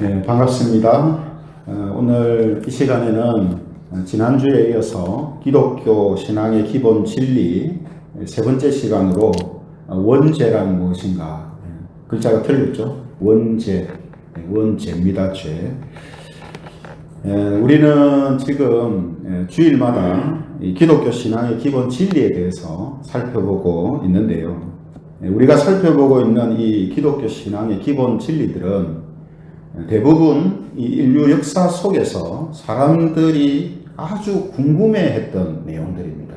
네, 반갑습니다. 오늘 이 시간에는 지난주에 이어서 기독교 신앙의 기본 진리 세 번째 시간으로 원죄란 무엇인가, 글자가 틀렸죠? 원죄입니다. 죄. 우리는 지금 주일마다 이 기독교 신앙의 기본 진리에 대해서 살펴보고 있는데요. 우리가 살펴보고 있는 이 기독교 신앙의 기본 진리들은 대부분 이 인류 역사 속에서 사람들이 아주 궁금해했던 내용들입니다.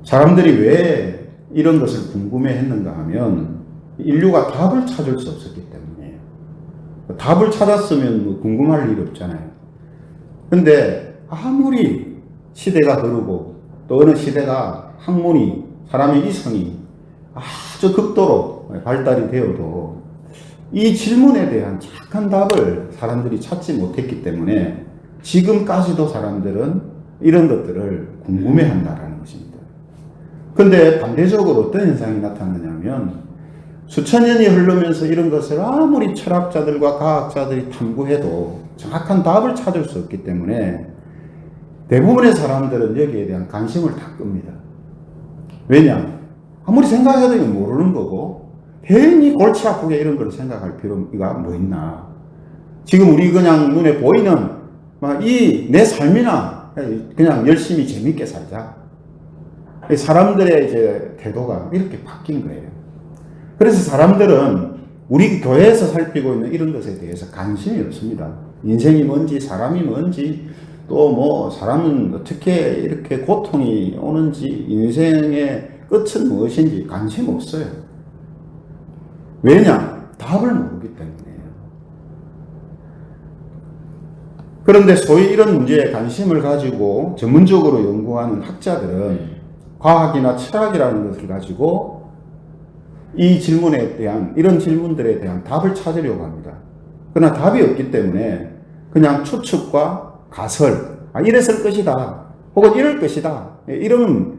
사람들이 왜 이런 것을 궁금해했는가 하면 인류가 답을 찾을 수 없었기 때문이에요. 답을 찾았으면 뭐 궁금할 일이 없잖아요. 근데 아무리 시대가 흐르고 또 어느 시대가 학문이, 사람의 이성이 아주 극도로 발달이 되어도 이 질문에 대한 정확한 답을 사람들이 찾지 못했기 때문에 지금까지도 사람들은 이런 것들을 궁금해한다라는 것입니다. 그런데 반대적으로 어떤 현상이 나타나냐면 수천 년이 흐르면서 이런 것을 아무리 철학자들과 과학자들이 탐구해도 정확한 답을 찾을 수 없기 때문에 대부분의 사람들은 여기에 대한 관심을 다 끕니다. 왜냐? 아무리 생각해도 모르는 거고 괜히 골치 아프게 이런 걸 생각할 필요가 뭐 있나. 지금 우리 그냥 눈에 보이는 내 삶이나 그냥 열심히 재밌게 살자. 사람들의 이제 태도가 이렇게 바뀐 거예요. 그래서 사람들은 우리 교회에서 살피고 있는 이런 것에 대해서 관심이 없습니다. 인생이 뭔지, 사람이 뭔지, 또 뭐 사람은 어떻게 이렇게 고통이 오는지, 인생의 끝은 무엇인지 관심 없어요. 왜냐? 답을 모르기 때문이에요. 그런데 소위 이런 문제에 관심을 가지고 전문적으로 연구하는 학자들은 과학이나 철학이라는 것을 가지고 이 질문에 대한, 이런 질문들에 대한 답을 찾으려고 합니다. 그러나 답이 없기 때문에 그냥 추측과 가설, 이랬을 것이다, 혹은 이럴 것이다, 이런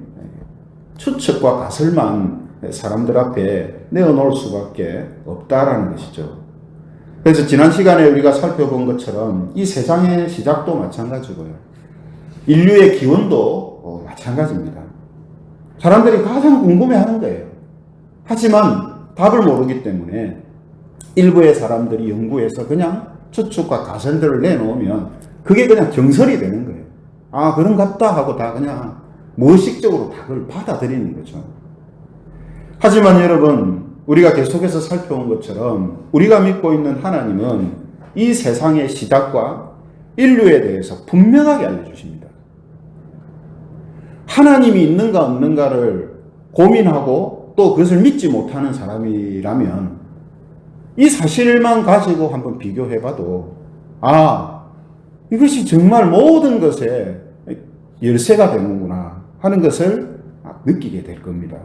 추측과 가설만 사람들 앞에 내어놓을 수밖에 없다라는 것이죠. 그래서 지난 시간에 우리가 살펴본 것처럼 이 세상의 시작도 마찬가지고요. 인류의 기원도 마찬가지입니다. 사람들이 가장 궁금해하는 거예요. 하지만 답을 모르기 때문에 일부의 사람들이 연구해서 그냥 추측과 가설들을 내놓으면 그게 그냥 정설이 되는 거예요. 아, 그런 같다 하고 다 그냥 무의식적으로 다 그걸 받아들이는 거죠. 하지만 여러분, 우리가 계속해서 살펴온 것처럼 우리가 믿고 있는 하나님은 이 세상의 시작과 인류에 대해서 분명하게 알려주십니다. 하나님이 있는가 없는가를 고민하고 또 그것을 믿지 못하는 사람이라면 이 사실만 가지고 한번 비교해봐도 이것이 정말 모든 것에 열쇠가 되는구나 하는 것을 느끼게 될 겁니다.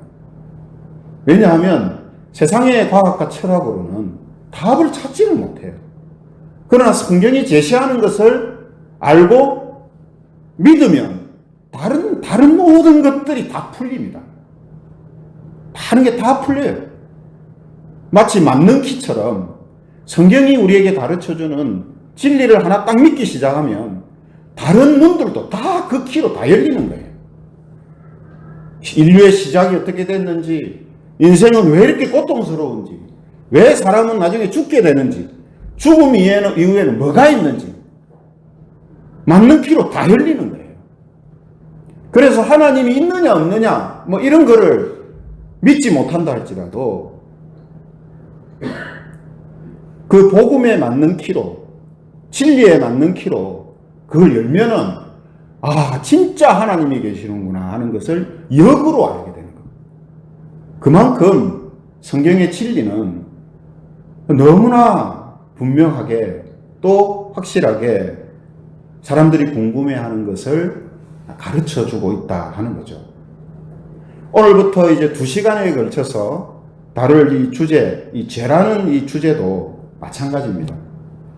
왜냐하면 세상의 과학과 철학으로는 답을 찾지를 못해요. 그러나 성경이 제시하는 것을 알고 믿으면 다른 모든 것들이 다 풀립니다. 다른 게 다 풀려요. 마치 맞는 키처럼 성경이 우리에게 가르쳐주는 진리를 하나 딱 믿기 시작하면 다른 문들도 다 그 키로 다 열리는 거예요. 인류의 시작이 어떻게 됐는지, 인생은 왜 이렇게 고통스러운지, 왜 사람은 나중에 죽게 되는지, 죽음 이후에는 뭐가 있는지 맞는 키로 다 열리는 거예요. 그래서 하나님이 있느냐 없느냐 이런 거를 믿지 못한다 할지라도 그 복음에 맞는 키로, 진리에 맞는 키로 그걸 열면은 진짜 하나님이 계시는구나 하는 것을 역으로 알게 되는 겁니다. 그만큼 성경의 진리는 너무나 분명하게 또 확실하게 사람들이 궁금해하는 것을 가르쳐주고 있다 하는 거죠. 오늘부터 이제 2시간에 걸쳐서 다룰 이 주제, 이 죄라는 이 주제도 마찬가지입니다.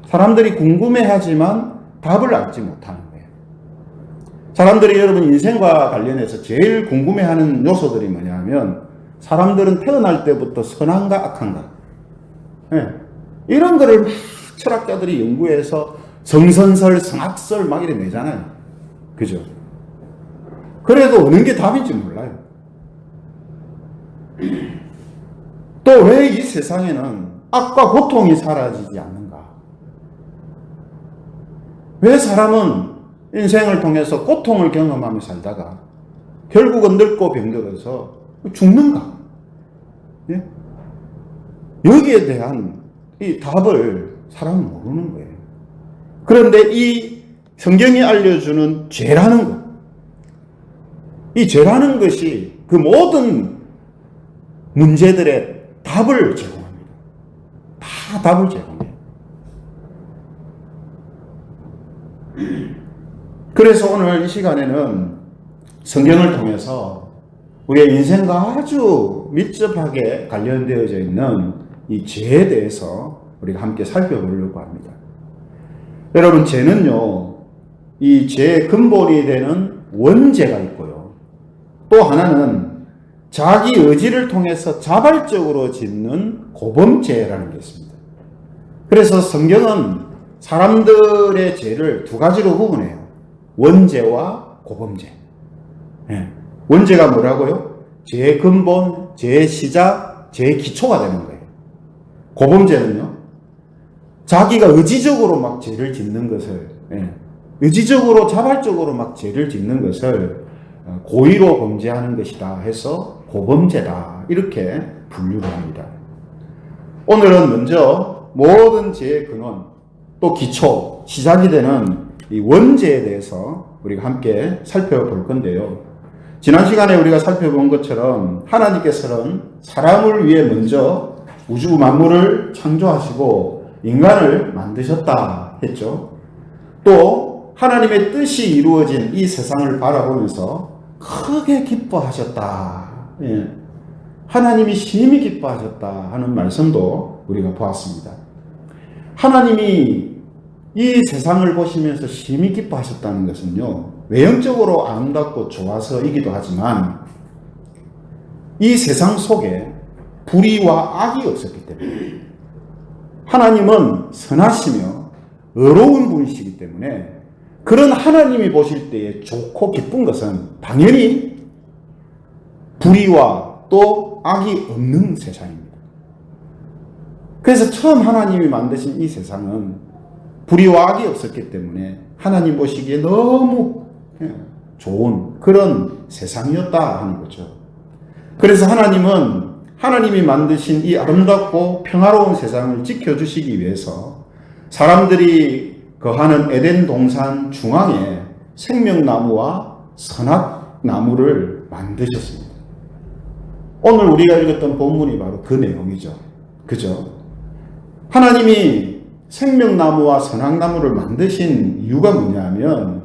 사람들이 궁금해하지만 답을 알지 못하는 거예요. 사람들이 여러분 인생과 관련해서 제일 궁금해하는 요소들이 뭐냐면 사람들은 태어날 때부터 선한가 악한가, 이런 거를 막 철학자들이 연구해서 성선설, 성악설 막 이래 내잖아요. 그죠? 그래도 어느 게 답인지 몰라요. 또 왜 이 세상에는 악과 고통이 사라지지 않는가? 왜 사람은 인생을 통해서 고통을 경험하며 살다가 결국은 늙고 병들어서 죽는가? 예? 여기에 대한 이 답을 사람은 모르는 거예요. 그런데 이 성경이 알려주는 죄라는 것, 이 죄라는 것이 그 모든 문제들의 답을 제공합니다. 다 답을 제공해요. 그래서 오늘 이 시간에는 성경을 통해서 우리의 인생과 아주 밀접하게 관련되어져 있는 이 죄에 대해서 우리가 함께 살펴보려고 합니다. 여러분, 죄는요, 이 죄의 근본이 되는 원죄가 있고요. 또 하나는 자기 의지를 통해서 자발적으로 짓는 고범죄라는 게 있습니다. 그래서 성경은 사람들의 죄를 두 가지로 구분해요. 원죄와 고범죄. 예. 원죄가 뭐라고요? 죄의 근본, 죄의 시작, 죄의 기초가 되는 거예요. 고범죄는요, 자기가 의지적으로 막 죄를 짓는 것을, 의지적으로 자발적으로 막 죄를 짓는 것을 고의로 범죄하는 것이다 해서 고범죄다, 이렇게 분류를 합니다. 오늘은 먼저 모든 죄의 근원, 또 기초, 시작이 되는 이 원죄에 대해서 우리가 함께 살펴볼 건데요. 지난 시간에 우리가 살펴본 것처럼 하나님께서는 사람을 위해 먼저 우주 만물을 창조하시고 인간을 만드셨다 했죠. 또 하나님의 뜻이 이루어진 이 세상을 바라보면서 크게 기뻐하셨다. 예. 하나님이 심히 기뻐하셨다 하는 말씀도 우리가 보았습니다. 하나님이 이 세상을 보시면서 심히 기뻐하셨다는 것은요, 외형적으로 아름답고 좋아서이기도 하지만 이 세상 속에 불의와 악이 없었기 때문에, 하나님은 선하시며 의로운 분이시기 때문에 그런 하나님이 보실 때에 좋고 기쁜 것은 당연히 불의와 또 악이 없는 세상입니다. 그래서 처음 하나님이 만드신 이 세상은 불의와 악이 없었기 때문에 하나님 보시기에 너무 좋은 그런 세상이었다 하는 거죠. 그래서 하나님은 하나님이 만드신 이 아름답고 평화로운 세상을 지켜주시기 위해서 사람들이 거하는 에덴 동산 중앙에 생명나무와 선악나무를 만드셨습니다. 오늘 우리가 읽었던 본문이 바로 그 내용이죠. 그죠? 하나님이 생명나무와 선악나무를 만드신 이유가 뭐냐면,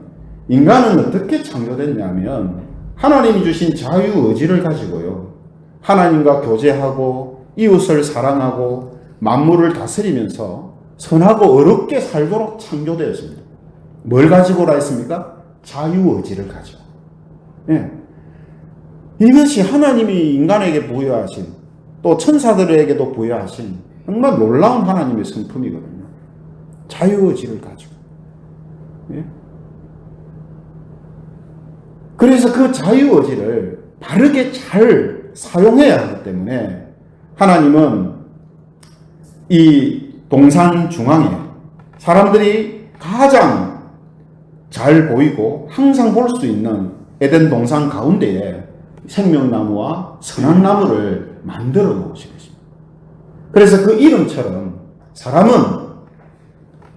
인간은 어떻게 창조됐냐면 하나님이 주신 자유의지를 가지고요, 하나님과 교제하고 이웃을 사랑하고 만물을 다스리면서 선하고 어렵게 살도록 창조되었습니다. 뭘 가지고라 했습니까? 자유의지를 가지고. 예. 이것이 하나님이 인간에게 부여하신, 또 천사들에게도 부여하신 정말 놀라운 하나님의 성품이거든요. 자유의지를 가지고. 예? 그래서 그 자유의지를 바르게 잘 사용해야 하기 때문에 하나님은 이 동산 중앙에 사람들이 가장 잘 보이고 항상 볼 수 있는 에덴 동산 가운데에 생명나무와 선악나무를 만들어 놓으신 것입니다. 그래서 그 이름처럼 사람은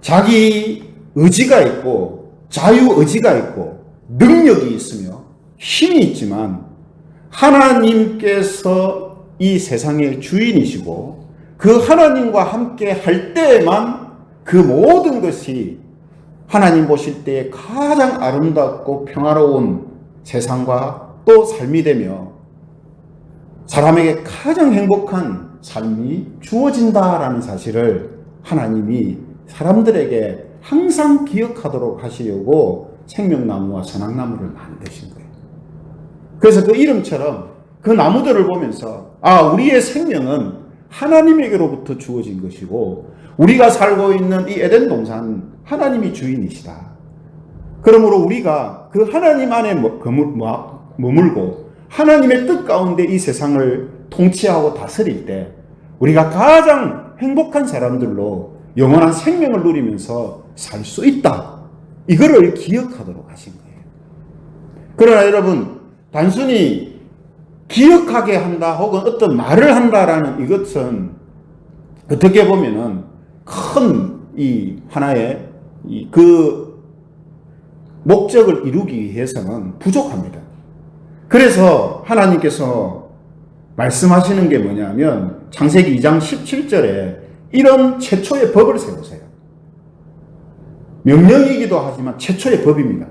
자기 의지가 있고 자유의지가 있고 능력이 있으며 힘이 있지만 하나님께서 이 세상의 주인이시고 그 하나님과 함께 할 때에만 그 모든 것이 하나님 보실 때에 가장 아름답고 평화로운 세상과 또 삶이 되며 사람에게 가장 행복한 삶이 주어진다라는 사실을 하나님이 사람들에게 항상 기억하도록 하시려고 생명나무와 선악나무를 만드신 거예요. 그래서 그 이름처럼 그 나무들을 보면서 우리의 생명은 하나님에게로부터 주어진 것이고 우리가 살고 있는 이 에덴 동산 하나님이 주인이시다. 그러므로 우리가 그 하나님 안에 머물고 하나님의 뜻 가운데 이 세상을 통치하고 다스릴 때 우리가 가장 행복한 사람들로 영원한 생명을 누리면서 살 수 있다. 이거를 기억하도록 하신 거예요. 그러나 여러분, 단순히 기억하게 한다 혹은 어떤 말을 한다라는 이것은 어떻게 보면은 큰 이 하나의 그 목적을 이루기 위해서는 부족합니다. 그래서 하나님께서 말씀하시는 게 뭐냐면 창세기 2장 17절에 이런 최초의 법을 세우세요. 명령이기도 하지만 최초의 법입니다.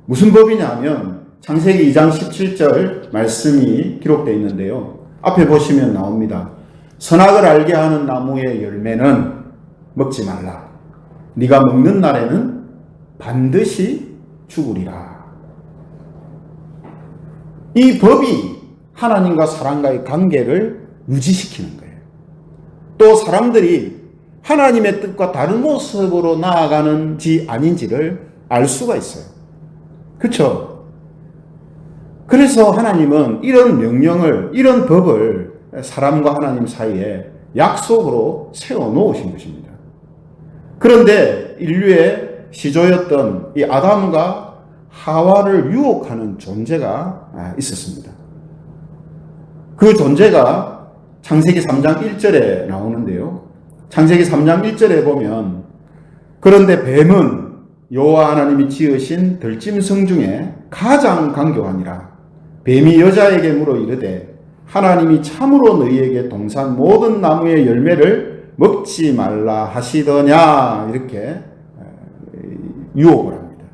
무슨 법이냐면 창세기 2장 17절 말씀이 기록되어 있는데요. 앞에 보시면 나옵니다. 선악을 알게 하는 나무의 열매는 먹지 말라. 네가 먹는 날에는 반드시 죽으리라. 이 법이 하나님과 사람과의 관계를 유지시키는 거예요. 또 사람들이 하나님의 뜻과 다른 모습으로 나아가는지 아닌지를 알 수가 있어요. 그렇죠? 그래서 하나님은 이런 명령을, 이런 법을 사람과 하나님 사이에 약속으로 세워놓으신 것입니다. 그런데 인류의 시조였던 이 아담과 하와를 유혹하는 존재가 있었습니다. 그 존재가 창세기 3장 1절에 나오는데요. 창세기 3장 1절에 보면 그런데 뱀은 여호와 하나님이 지으신 들짐승 중에 가장 강교하니라. 뱀이 여자에게 물어 이르되 하나님이 참으로 너희에게 동산 모든 나무의 열매를 먹지 말라 하시더냐, 이렇게 유혹을 합니다.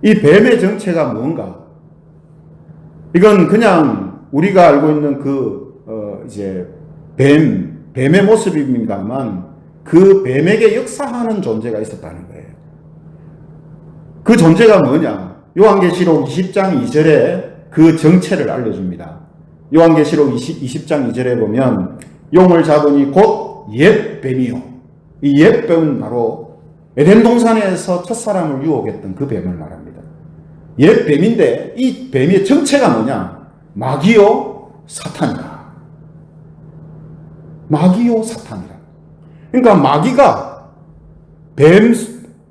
이 뱀의 정체가 뭔가? 이건 그냥 우리가 알고 있는 뱀의 모습입니다만 그 뱀에게 역사하는 존재가 있었다는 거예요. 그 존재가 뭐냐? 요한계시록 20장 2절에 그 정체를 알려줍니다. 요한계시록 20장 2절에 보면 용을 잡으니 곧 옛 뱀이요. 이 옛 뱀은 바로 에덴 동산에서 첫사람을 유혹했던 그 뱀을 말합니다. 옛 뱀인데 이 뱀의 정체가 뭐냐? 마귀요 사탄이라. 마귀요 사탄이라. 그러니까 마귀가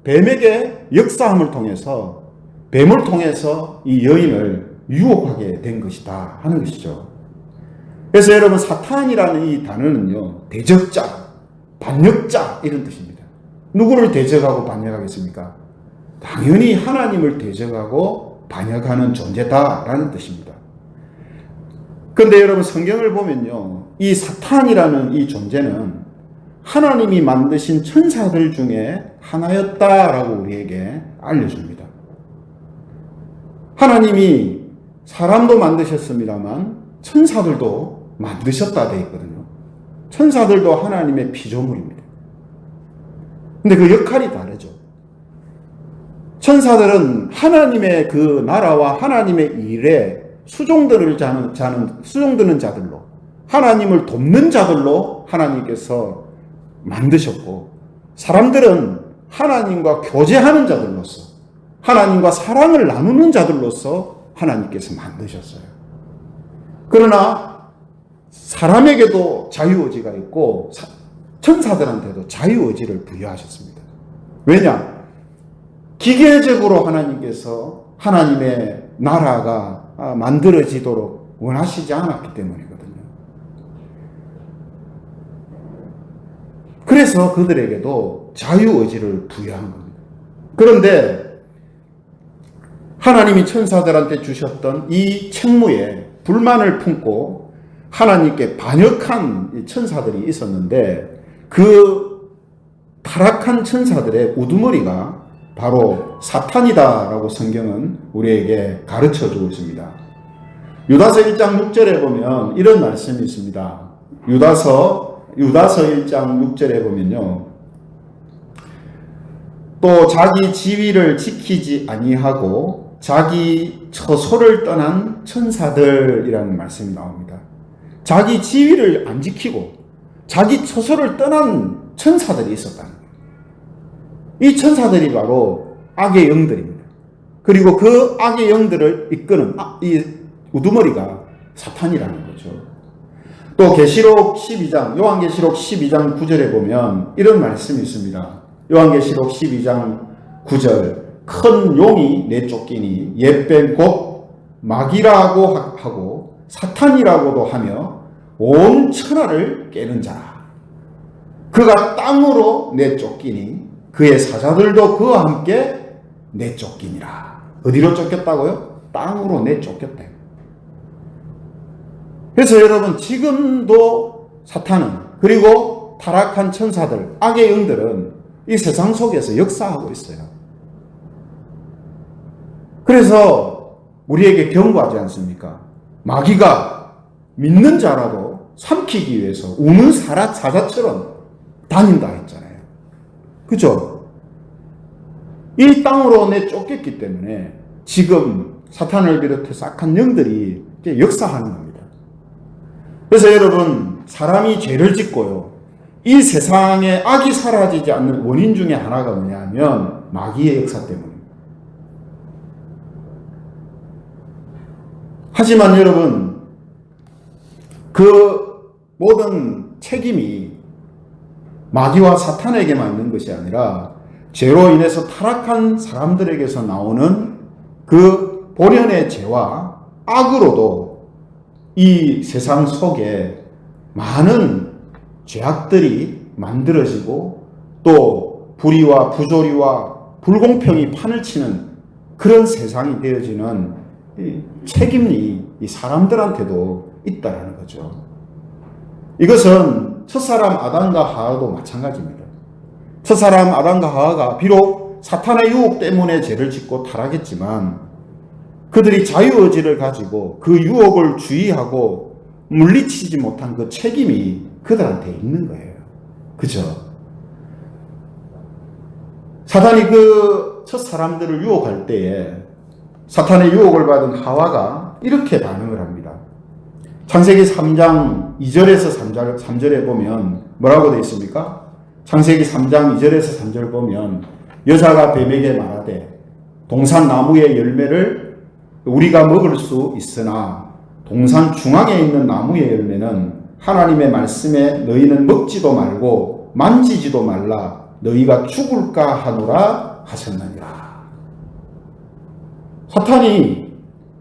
뱀에게 역사함을 통해서 뱀을 통해서 이 여인을 유혹하게 된 것이다 하는 것이죠. 그래서 여러분 사탄이라는 이 단어는요, 대적자, 반역자 이런 뜻입니다. 누구를 대적하고 반역하겠습니까? 당연히 하나님을 대적하고 반역하는 존재다라는 뜻입니다. 그런데 여러분 성경을 보면요, 이 사탄이라는 이 존재는 하나님이 만드신 천사들 중에 하나였다라고 우리에게 알려줍니다. 하나님이 사람도 만드셨습니다만 천사들도 만드셨다 되어 있거든요. 천사들도 하나님의 피조물입니다. 근데 그 역할이 다르죠. 천사들은 하나님의 그 나라와 하나님의 일에 수종드는 자들로, 하나님을 돕는 자들로 하나님께서 만드셨고, 사람들은 하나님과 교제하는 자들로서, 하나님과 사랑을 나누는 자들로서 하나님께서 만드셨어요. 그러나 사람에게도 자유의지가 있고 천사들한테도 자유의지를 부여하셨습니다. 왜냐? 기계적으로 하나님께서 하나님의 나라가 만들어지도록 원하시지 않았기 때문이거든요. 그래서 그들에게도 자유의지를 부여한 겁니다. 그런데 하나님이 천사들한테 주셨던 이 책무에 불만을 품고 하나님께 반역한 천사들이 있었는데 그 타락한 천사들의 우두머리가 바로 사탄이다라고 성경은 우리에게 가르쳐주고 있습니다. 유다서 1장 6절에 보면 이런 말씀이 있습니다. 유다서 1장 6절에 보면요, 또 자기 지위를 지키지 아니하고 자기 처소를 떠난 천사들이라는 말씀이 나옵니다. 자기 지위를 안 지키고 자기 처소를 떠난 천사들이 있었다는 거예요. 이 천사들이 바로 악의 영들입니다. 그리고 그 악의 영들을 이끄는 이 우두머리가 사탄이라는 거죠. 또 계시록 12장, 요한계시록 12장 9절에 보면 이런 말씀이 있습니다. 요한계시록 12장 9절, 큰 용이 내쫓기니 옛뱀 곧 마귀라고 하고 사탄이라고도 하며 온 천하를 깨는 자라. 그가 땅으로 내쫓기니 그의 사자들도 그와 함께 내쫓기니라. 어디로 쫓겼다고요? 땅으로 내쫓겼대요. 그래서 여러분, 지금도 사탄은, 그리고 타락한 천사들, 악의 영들은 이 세상 속에서 역사하고 있어요. 그래서 우리에게 경고하지 않습니까? 마귀가 믿는 자라도 삼키기 위해서 우는 사자처럼 다닌다 했잖아요. 그죠? 이 땅으로 내쫓겼기 때문에 지금 사탄을 비롯해서 악한 영들이 역사하는 겁니다. 그래서 여러분, 사람이 죄를 짓고요, 이 세상에 악이 사라지지 않는 원인 중에 하나가 뭐냐면 마귀의 역사 때문입니다. 하지만 여러분, 그 모든 책임이 마귀와 사탄에게만 있는 것이 아니라 죄로 인해서 타락한 사람들에게서 나오는 그 본연의 죄와 악으로도 이 세상 속에 많은 죄악들이 만들어지고 또 불의와 부조리와 불공평이 판을 치는 그런 세상이 되어지는 책임이 이 사람들한테도 있다라는 거죠. 이것은 첫사람 아담과 하와도 마찬가지입니다. 첫사람 아담과 하와가 비록 사탄의 유혹 때문에 죄를 짓고 타락했지만 그들이 자유의지를 가지고 그 유혹을 주의하고 물리치지 못한 그 책임이 그들한테 있는 거예요. 그죠? 사탄이 그 첫사람들을 유혹할 때에 사탄의 유혹을 받은 하와가 이렇게 반응을 합니다. 창세기 3장 2절에서 3절에 보면 뭐라고 되어 있습니까? 창세기 3장 2절에서 3절 보면 여자가 뱀에게 말하되 동산 나무의 열매를 우리가 먹을 수 있으나 동산 중앙에 있는 나무의 열매는 하나님의 말씀에 너희는 먹지도 말고 만지지도 말라 너희가 죽을까 하노라 하셨느니라. 사탄이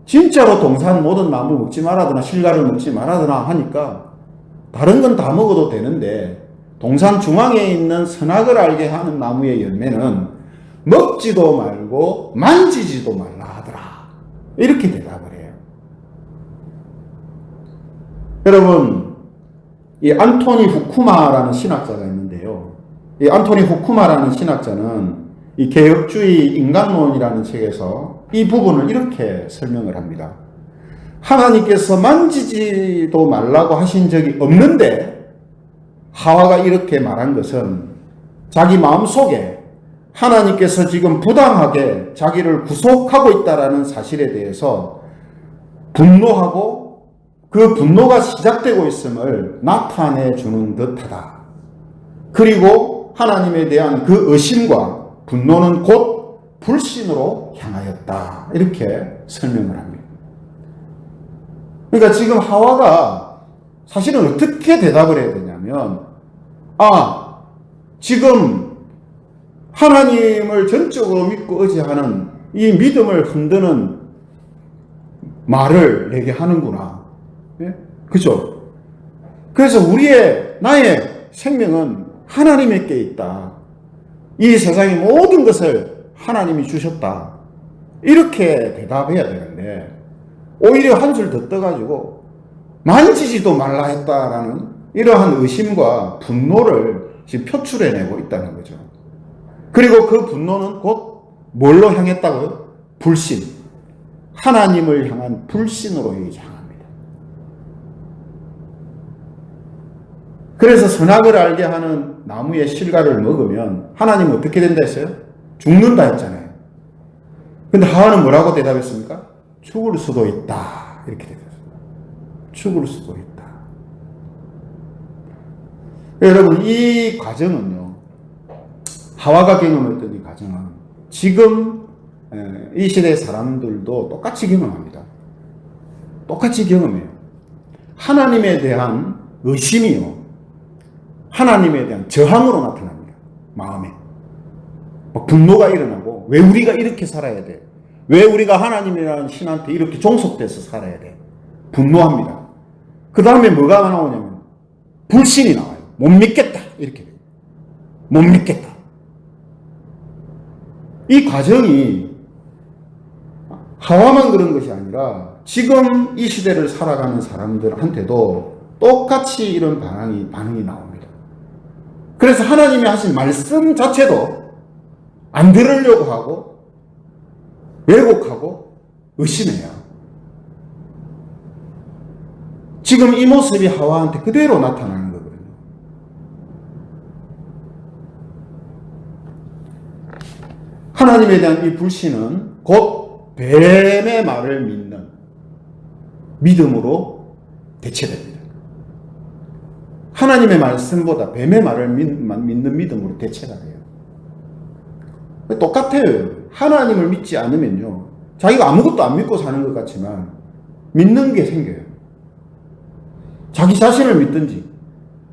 진짜로 동산 모든 나무 먹지 말아드나 실과를 먹지 말아드나 하니까 다른 건 다 먹어도 되는데 동산 중앙에 있는 선악을 알게 하는 나무의 열매는 먹지도 말고 만지지도 말라 하더라. 이렇게 대답을 해요. 여러분, 이 안토니 후쿠마라는 신학자가 있는데요. 이 안토니 후쿠마라는 신학자는 이 개혁주의 인간론이라는 책에서 이 부분을 이렇게 설명을 합니다. 하나님께서 만지지도 말라고 하신 적이 없는데 하와가 이렇게 말한 것은 자기 마음속에 하나님께서 지금 부당하게 자기를 구속하고 있다는 사실에 대해서 분노하고 그 분노가 시작되고 있음을 나타내 주는 듯하다. 그리고 하나님에 대한 그 의심과 분노는 곧 불신으로 향하였다. 이렇게 설명을 합니다. 그러니까 지금 하와가 사실은 어떻게 대답을 해야 되냐면, 지금 하나님을 전적으로 믿고 의지하는 이 믿음을 흔드는 말을 내게 하는구나. 예? 그죠? 그래서 나의 생명은 하나님께 있다. 이 세상의 모든 것을 하나님이 주셨다. 이렇게 대답해야 되는데 오히려 한술 더 떠가지고 만지지도 말라 했다라는 이러한 의심과 분노를 지금 표출해내고 있다는 거죠. 그리고 그 분노는 곧 뭘로 향했다고요? 불신. 하나님을 향한 불신으로 향합니다. 그래서 선악을 알게 하는 나무의 실과를 먹으면 하나님은 어떻게 된다 했어요? 죽는다 했잖아요. 근데 하와는 뭐라고 대답했습니까? 죽을 수도 있다. 이렇게 대답했어요. 죽을 수도 있다. 여러분, 이 과정은요, 하와가 경험했던 이 과정은 지금 이 시대 사람들도 똑같이 경험합니다. 똑같이 경험해요. 하나님에 대한 의심이요, 하나님에 대한 저항으로 나타납니다. 마음에 분노가 일어나고, 왜 우리가 이렇게 살아야 돼? 왜 우리가 하나님이라는 신한테 이렇게 종속돼서 살아야 돼? 분노합니다. 그 다음에 뭐가 나오냐면 불신이 나와요. 못 믿겠다, 이렇게 돼요. 못 믿겠다. 이 과정이 하와만 그런 것이 아니라 지금 이 시대를 살아가는 사람들한테도 똑같이 이런 반응이 나옵니다. 그래서 하나님이 하신 말씀 자체도 안 들으려고 하고, 왜곡하고, 의심해요. 지금 이 모습이 하와한테 그대로 나타나는 거거든요. 하나님에 대한 이 불신은 곧 뱀의 말을 믿는 믿음으로 대체됩니다. 하나님의 말씀보다 뱀의 말을 믿는 믿음으로 대체가 돼요. 똑같아요. 하나님을 믿지 않으면요, 자기가 아무것도 안 믿고 사는 것 같지만 믿는 게 생겨요. 자기 자신을 믿든지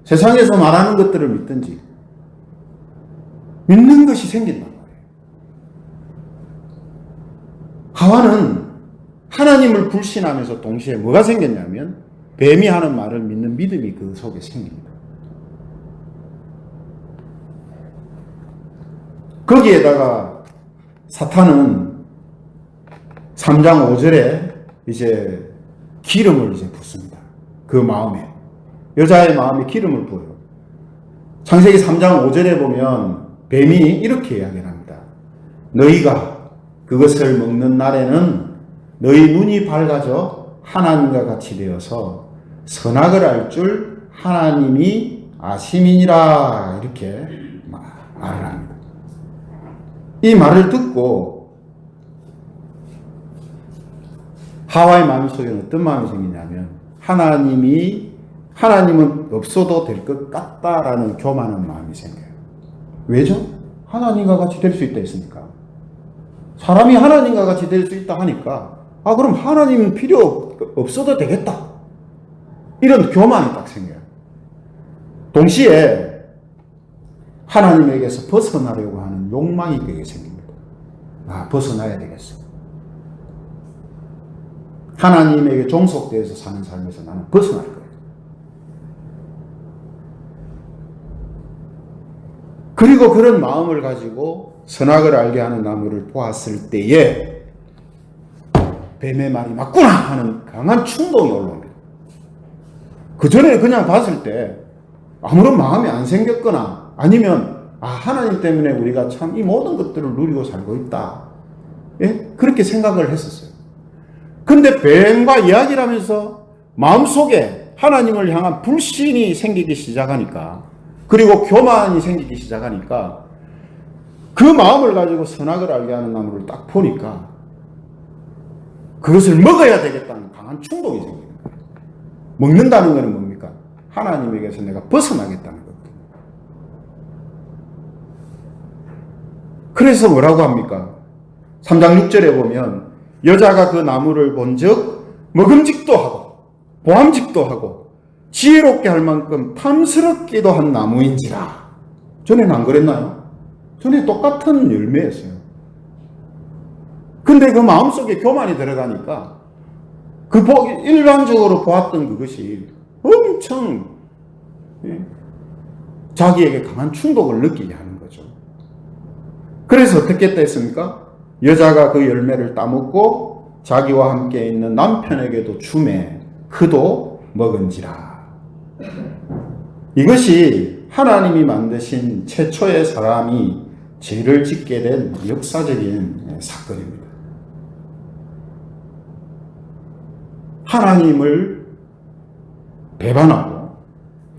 세상에서 말하는 것들을 믿든지 믿는 것이 생긴단 말이에요. 하와는 하나님을 불신하면서 동시에 뭐가 생겼냐면 뱀이 하는 말을 믿는 믿음이 그 속에 생깁니다. 거기에다가 사탄은 3장 5절에 이제 기름을 이제 붓습니다. 그 마음에, 여자의 마음에 기름을 부어요. 창세기 3장 5절에 보면 뱀이 이렇게 이야기를 합니다. 너희가 그것을 먹는 날에는 너희 눈이 밝아져 하나님과 같이 되어서 선악을 알 줄 하나님이 아심이니라, 이렇게 말을 합니다. 이 말을 듣고 하와의 마음속에는 어떤 마음이 생기냐면 하나님은 없어도 될 것 같다라는 교만한 마음이 생겨요. 왜죠? 하나님과 같이 될 수 있다 했으니까. 사람이 하나님과 같이 될 수 있다 하니까, 그럼 하나님은 필요 없어도 되겠다, 이런 교만이 딱 생겨요. 동시에 하나님에게서 벗어나려고 하는 욕망이 그에게 생깁니다. 벗어나야 되겠어. 하나님에게 종속되어서 사는 삶에서 나는 벗어날 거예요. 그리고 그런 마음을 가지고 선악을 알게 하는 나무를 보았을 때에 뱀의 말이 맞구나 하는 강한 충동이 올라옵니다. 그 전에 그냥 봤을 때 아무런 마음이 안 생겼거나, 아니면 하나님 때문에 우리가 참 이 모든 것들을 누리고 살고 있다, 그렇게 생각을 했었어요. 근데 뱀과 이야기를 하면서 마음속에 하나님을 향한 불신이 생기기 시작하니까, 그리고 교만이 생기기 시작하니까, 그 마음을 가지고 선악을 알게 하는 나무를 딱 보니까 그것을 먹어야 되겠다는 강한 충동이 생기는 거예요. 먹는다는 것은 뭡니까? 하나님에게서 내가 벗어나겠다는 거거든요. 그래서 뭐라고 합니까? 3장 6절에 보면 여자가 그 나무를 본즉 먹음직도 하고 보암직도 하고 지혜롭게 할 만큼 탐스럽기도 한 나무인지라. 전에는 안 그랬나요? 전에 똑같은 열매였어요. 근데 그 마음속에 교만이 들어가니까 일반적으로 보았던 그것이 엄청 자기에게 강한 충동을 느끼게 하는 거죠. 그래서 어떻게 했습니까? 여자가 그 열매를 따먹고 자기와 함께 있는 남편에게도 주매 그도 먹은지라. 이것이 하나님이 만드신 최초의 사람이 죄를 짓게 된 역사적인 사건입니다. 하나님을 배반하고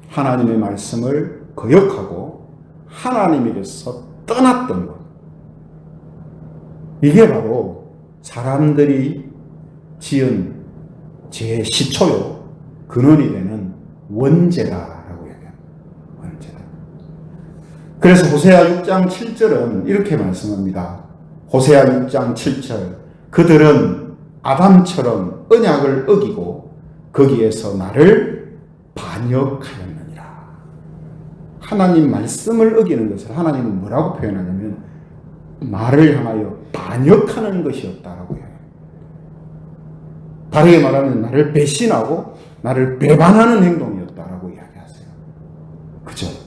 하나님의 말씀을 거역하고 하나님에게서 떠났던 것, 이게 바로 사람들이 지은 죄의 시초요 근원이 되는 원죄라고 얘기합니다. 원죄. 그래서 호세아 6장 7절은 이렇게 말씀합니다. 호세아 6장 7절. 그들은 아담처럼 언약을 어기고 거기에서 나를 반역하였느니라. 하나님 말씀을 어기는 것을 하나님은 뭐라고 표현하냐면 나를 향하여 반역하는 것이었다라고 해요. 다르게 말하면 나를 배신하고 나를 배반하는 행동이었다라고 이야기하세요. 그죠?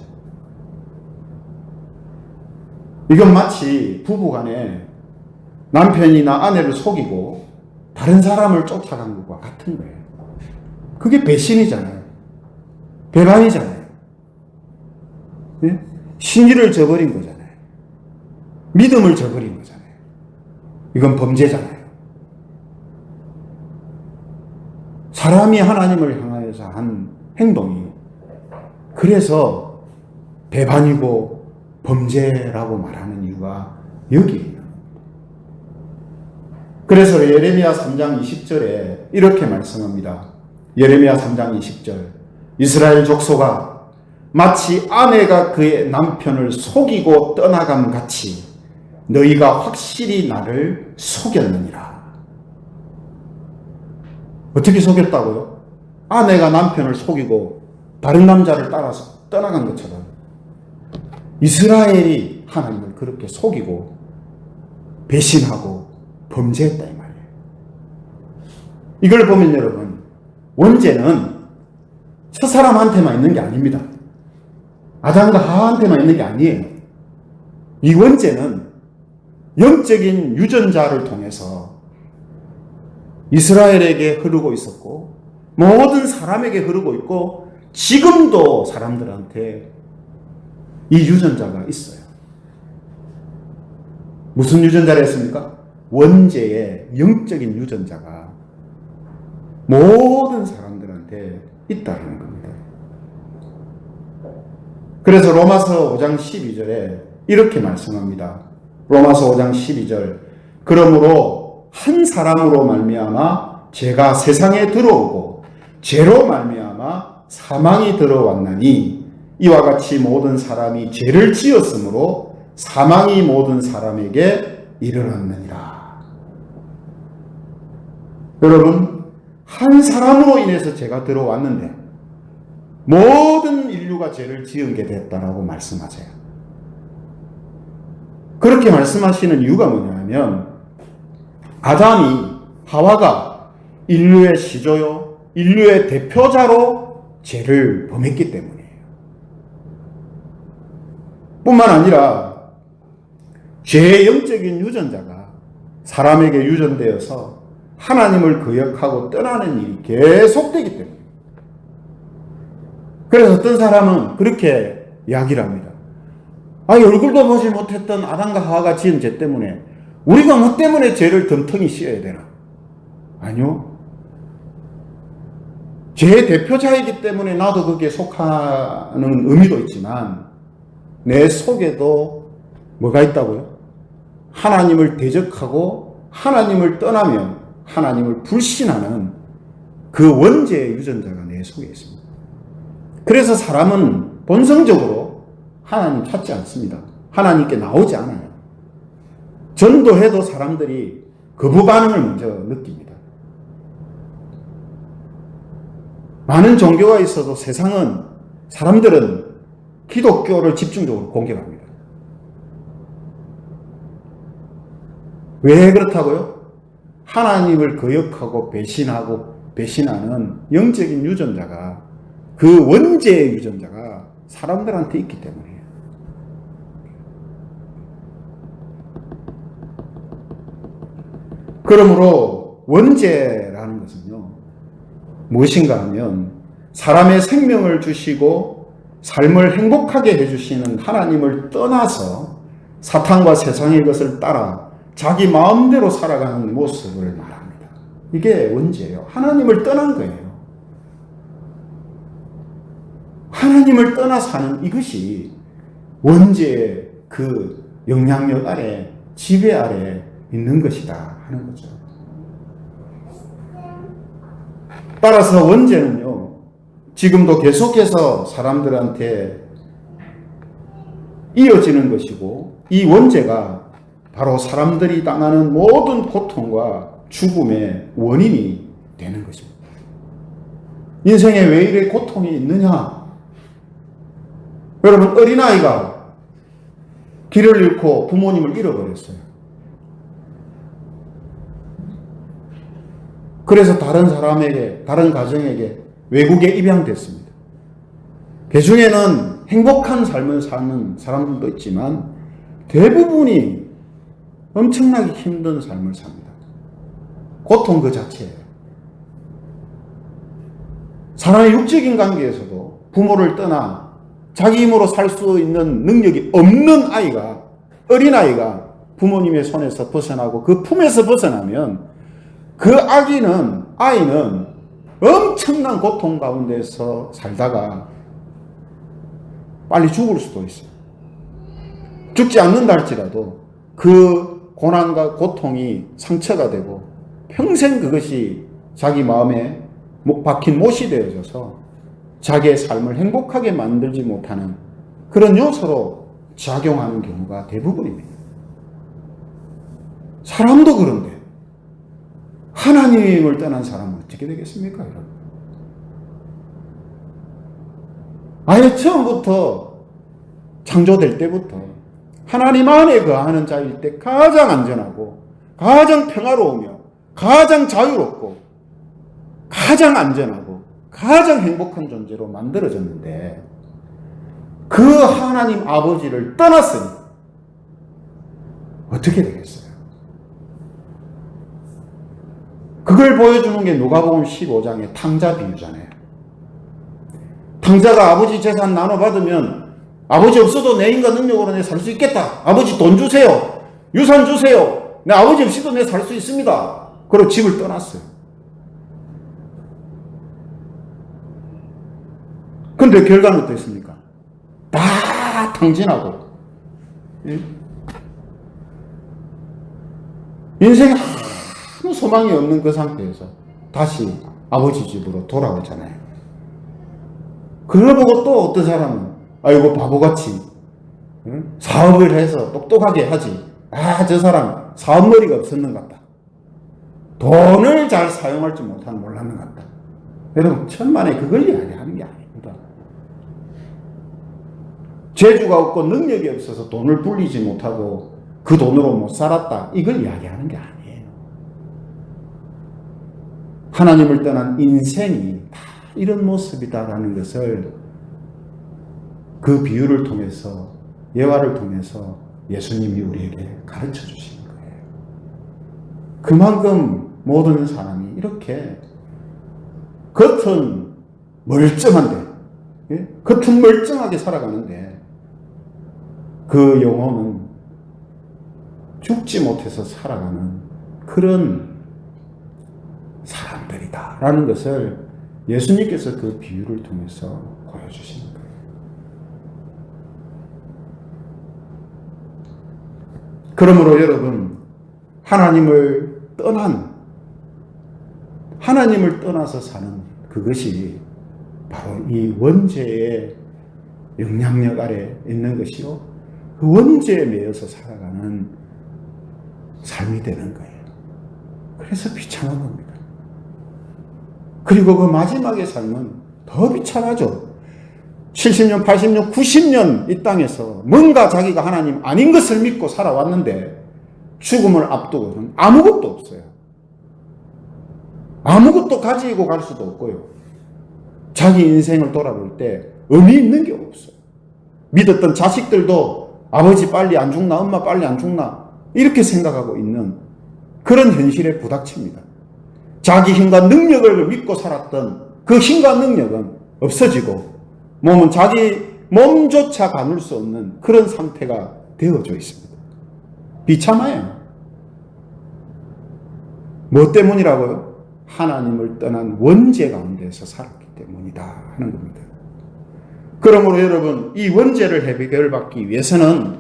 이건 마치 부부간에 남편이나 아내를 속이고 다른 사람을 쫓아간 것과 같은 거예요. 그게 배신이잖아요. 배반이잖아요. 네? 신의를 저버린 거잖아요. 믿음을 저버린 거잖아요. 이건 범죄잖아요. 사람이 하나님을 향하여서 한 행동이 그래서 배반이고 범죄라고 말하는 이유가 여기에 있는 겁니다. 그래서 예레미야 3장 20절에 이렇게 말씀합니다. 예레미야 3장 20절. 이스라엘 족속아, 마치 아내가 그의 남편을 속이고 떠나감 같이 너희가 확실히 나를 속였느니라. 어떻게 속였다고요? 아내가 남편을 속이고 다른 남자를 따라서 떠나간 것처럼 이스라엘이 하나님을 그렇게 속이고 배신하고 범죄했다 이 말이에요. 이걸 보면 여러분, 원죄는 첫 사람한테만 있는 게 아닙니다. 아담과 하와한테만 있는 게 아니에요. 이 원죄는 영적인 유전자를 통해서 이스라엘에게 흐르고 있었고 모든 사람에게 흐르고 있고 지금도 사람들한테 이 유전자가 있어요. 무슨 유전자를 했습니까? 원죄의 영적인 유전자가 모든 사람들한테 있다는 겁니다. 그래서 로마서 5장 12절에 이렇게 말씀합니다. 로마서 5장 12절. 그러므로 한 사람으로 말미암아 죄가 세상에 들어오고 죄로 말미암아 사망이 들어왔나니 이와 같이 모든 사람이 죄를 지었으므로 사망이 모든 사람에게 이르렀느니라. 여러분, 한 사람으로 인해서 죄가 들어왔는데 모든 인류가 죄를 지은 게 됐다라고 말씀하세요. 그렇게 말씀하시는 이유가 뭐냐면 아담이 하와가 인류의 시조요, 인류의 대표자로 죄를 범했기 때문이에요. 뿐만 아니라 죄의 영적인 유전자가 사람에게 유전되어서 하나님을 거역하고 떠나는 일이 계속되기 때문에. 그래서 어떤 사람은 그렇게 이야기를 합니다. 얼굴도 보지 못했던 아담과 하와가 지은 죄 때문에 우리가 뭐 때문에 죄를 덤텅이 씌어야 되나? 아니요. 죄의 대표자이기 때문에 나도 거기에 속하는 의미도 있지만 내 속에도 뭐가 있다고요? 하나님을 대적하고 하나님을 떠나며 하나님을 불신하는 그 원죄의 유전자가 내 속에 있습니다. 그래서 사람은 본성적으로 하나님 찾지 않습니다. 하나님께 나오지 않아요. 전도해도 사람들이 거부 반응을 먼저 느낍니다. 많은 종교가 있어도 세상은 사람들은 기독교를 집중적으로 공격합니다. 왜 그렇다고요? 하나님을 거역하고 배신하는 영적인 유전자가 그 원죄의 유전자가 사람들한테 있기 때문이에요. 그러므로 원죄라는 것은요, 무엇인가 하면 사람의 생명을 주시고 삶을 행복하게 해주시는 하나님을 떠나서 사탄과 세상의 것을 따라 자기 마음대로 살아가는 모습을 말합니다. 이게 원죄예요. 하나님을 떠난 거예요. 하나님을 떠나 사는 이것이 원죄의 그 영향력 아래, 지배 아래 있는 것이다 하는 거죠. 따라서 원죄는요, 지금도 계속해서 사람들한테 이어지는 것이고, 이 원죄가 바로 사람들이 당하는 모든 고통과 죽음의 원인이 되는 것입니다. 인생에 왜 이래 고통이 있느냐? 여러분, 어린아이가 길을 잃고 부모님을 잃어버렸어요. 그래서 다른 사람에게, 다른 가정에게 외국에 입양됐습니다. 그 중에는 행복한 삶을 사는 사람들도 있지만 대부분이 엄청나게 힘든 삶을 삽니다. 고통 그 자체예요. 사람의 육적인 관계에서도 부모를 떠나 자기 힘으로 살 수 있는 능력이 없는 아이가, 어린아이가 부모님의 손에서 벗어나고 그 품에서 벗어나면 그 아이는 엄청난 고통 가운데서 살다가 빨리 죽을 수도 있어요. 죽지 않는다 할지라도 그 고난과 고통이 상처가 되고 평생 그것이 자기 마음에 박힌 못이 되어져서 자기의 삶을 행복하게 만들지 못하는 그런 요소로 작용하는 경우가 대부분입니다. 사람도 그런데 하나님을 떠난 사람은 어떻게 되겠습니까, 여러분? 아예 처음부터 창조될 때부터 하나님 안에 거하는 자일 때 가장 안전하고 가장 평화로우며 가장 자유롭고 가장 안전하고 가장 행복한 존재로 만들어졌는데 그 하나님 아버지를 떠났으니 어떻게 되겠어요? 그걸 보여주는 게 누가복음 15장의 탕자 비유잖아요. 탕자가 아버지 재산 나눠받으면 아버지 없어도 내 인간 능력으로 내 살 수 있겠다. 아버지 돈 주세요. 유산 주세요. 내 아버지 없이도 내 살 수 있습니다. 그리고 집을 떠났어요. 근데 결과는 어땠습니까? 다 탕진하고 인생에 아무 소망이 없는 그 상태에서 다시 아버지 집으로 돌아오잖아요. 그걸 보고 또 어떤 사람은 아이고 바보같이 사업을 해서 똑똑하게 하지. 저 사람 사업머리가 없었는 것 같다. 돈을 잘 사용할 줄 몰랐는 것 같다. 여러분 천만에 그걸 이야기하는 게 아닙니다. 재주가 없고 능력이 없어서 돈을 불리지 못하고 그 돈으로 못 살았다. 이걸 이야기하는 게 아니에요. 하나님을 떠난 인생이 다 이런 모습이다라는 것을 그 비유를 통해서, 예화를 통해서 예수님이 우리에게 가르쳐 주시는 거예요. 그만큼 모든 사람이 이렇게 겉은 멀쩡한데, 겉은 멀쩡하게 살아가는데 그 영혼은 죽지 못해서 살아가는 그런 사람들이다라는 것을 예수님께서 그 비유를 통해서 보여주시는 거예요. 그러므로 여러분, 하나님을 떠나서 사는 그것이 바로 이 원죄의 영향력 아래 있는 것이요, 그 원죄에 매여서 살아가는 삶이 되는 거예요. 그래서 비참한 겁니다. 그리고 그 마지막의 삶은 더 비참하죠. 70년, 80년, 90년 이 땅에서 뭔가 자기가 하나님 아닌 것을 믿고 살아왔는데 죽음을 앞두고는 아무것도 없어요. 아무것도 가지고 갈 수도 없고요. 자기 인생을 돌아볼 때 의미 있는 게 없어요. 믿었던 자식들도 아버지 빨리 안 죽나, 엄마 빨리 안 죽나 이렇게 생각하고 있는 그런 현실에 부닥칩니다. 자기 힘과 능력을 믿고 살았던 그 힘과 능력은 없어지고 몸은 자기 몸조차 가눌 수 없는 그런 상태가 되어져 있습니다. 비참해요. 뭐 때문이라고요? 하나님을 떠난 원죄 가운데서 살았기 때문이다 하는 겁니다. 그러므로 여러분, 이 원죄를 해결받기 위해서는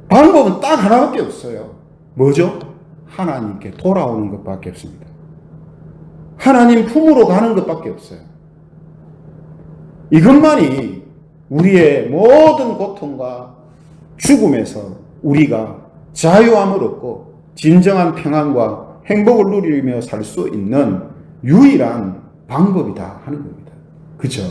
방법은 딱 하나밖에 없어요. 뭐죠? 하나님께 돌아오는 것밖에 없습니다. 하나님 품으로 가는 것밖에 없어요. 이것만이 우리의 모든 고통과 죽음에서 우리가 자유함을 얻고 진정한 평안과 행복을 누리며 살 수 있는 유일한 방법이다 하는 겁니다. 그죠?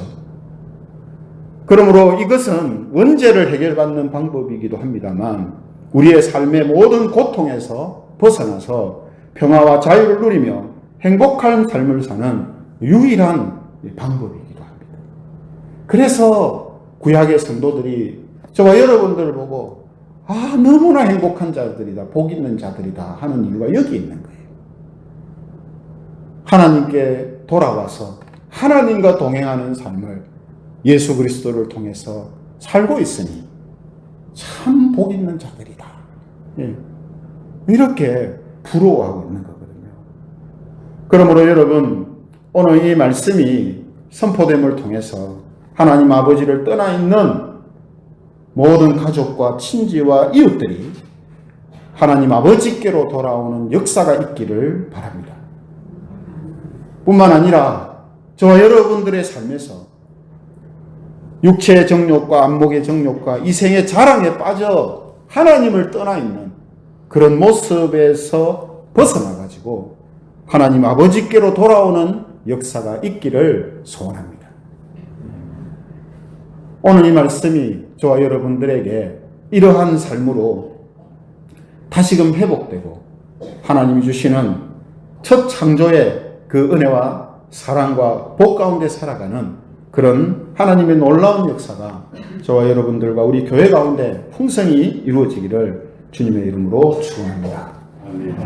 그러므로 이것은 원죄를 해결받는 방법이기도 합니다만 우리의 삶의 모든 고통에서 벗어나서 평화와 자유를 누리며 행복한 삶을 사는 유일한 방법이기도 합니다. 그래서 구약의 성도들이 저와 여러분들을 보고 너무나 행복한 자들이다, 복 있는 자들이다 하는 이유가 여기 있는 거예요. 하나님께 돌아와서 하나님과 동행하는 삶을 예수 그리스도를 통해서 살고 있으니 참 복 있는 자들이다. 이렇게 부러워하고 있는 거거든요. 그러므로 여러분, 오늘 이 말씀이 선포됨을 통해서 하나님 아버지를 떠나 있는 모든 가족과 친지와 이웃들이 하나님 아버지께로 돌아오는 역사가 있기를 바랍니다. 뿐만 아니라 저와 여러분들의 삶에서 육체의 정욕과 안목의 정욕과 이생의 자랑에 빠져 하나님을 떠나 있는 그런 모습에서 벗어나가지고 하나님 아버지께로 돌아오는 역사가 있기를 소원합니다. 오늘 이 말씀이 저와 여러분들에게 이러한 삶으로 다시금 회복되고 하나님이 주시는 첫 창조의 그 은혜와 사랑과 복 가운데 살아가는 그런 하나님의 놀라운 역사가 저와 여러분들과 우리 교회 가운데 풍성히 이루어지기를 주님의 이름으로 축원합니다. 아멘.